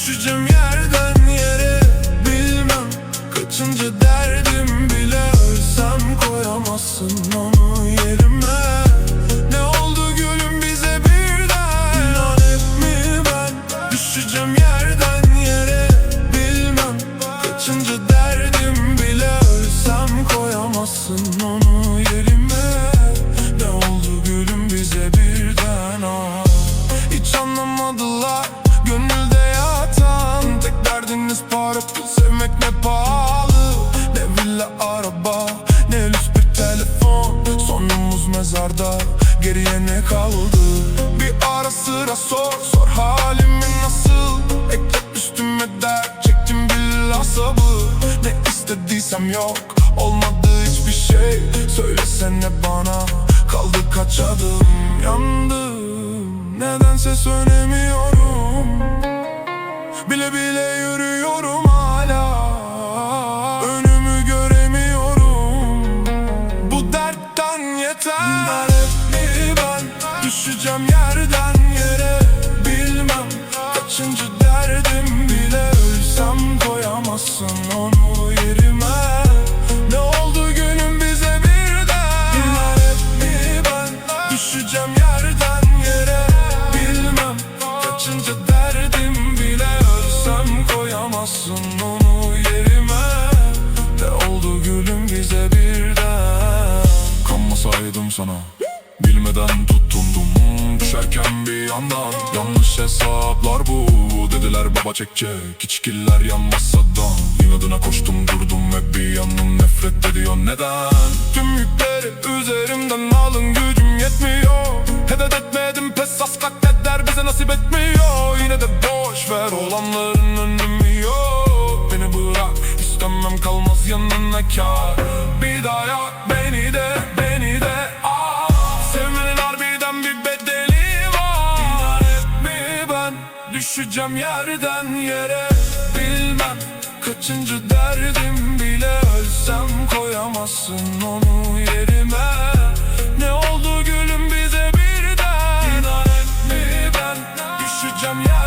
Düşeceğim yerden yere, bilmem kaçıncı derdim bile. Ölsem koyamazsın onu yerime. Ne oldu gülüm bize birden? Lanet mi ben? Düşeceğim yerden yere, bilmem kaçıncı derdim bile. Ölsem koyamazsın onu yerime. Ne oldu gülüm bize birden? Hiç anlamadılar gönülde yatan. Tek derdiniz para pul, sevmek ne pahalı. Ne villa araba, ne lüks bir telefon. Sonumuz mezarda, geriye ne kaldı? Bir ara sıra sor halimi nasıl. Ekle üstüme dert, çektim bilhassa bu. Ne istediysem yok, olmadı hiçbir şey. Söylesene bana, kaldı kaç adım? Yandım, nedense sönemiyorum. Bile bile yürüyorum hala. Önümü göremiyorum. Bu dertten yeter. Lanet mi ben? Düşeceğim yerden yere, bilmem kaçıncı derdim bile. Ölsem koyamazsın onu yerime. Ne oldu gülüm bize birden? Lanet mi ben? Düşeceğim yerden yere, bilmem kaçıncı derdim bile. Ölsem koyamazsın onu yerime. Ne oldu gülüm bize birden? Kanmasaydım sana, bilmeden tutundum. Düşerken bir yandan yanlış hesaplar bu. Dediler baba çekecek, içkiler yanmaz Saddam. İnadına koştum durdum ve bir yanım nefret ediyor. Neden? Tüm yükleri üzerimden alın, gücüm yetmiyor. Hedet etmedim pes, az katleder bize nasip etmiyor. Yine de boş ver, olanların önemi yok. Beni bırak, istemem kalmaz yanına kâr. Bir daha yak beni de, beni de sevmenin harbiden bir bedeli var. Lanet mi ben? Düşeceğim yerden yere, bilmem kaçıncı derdim bile. Ölsem koyamazsın onu yerime. Ne oldu gülüm bize birden? Lanet mi ben? Düşeceğim yerden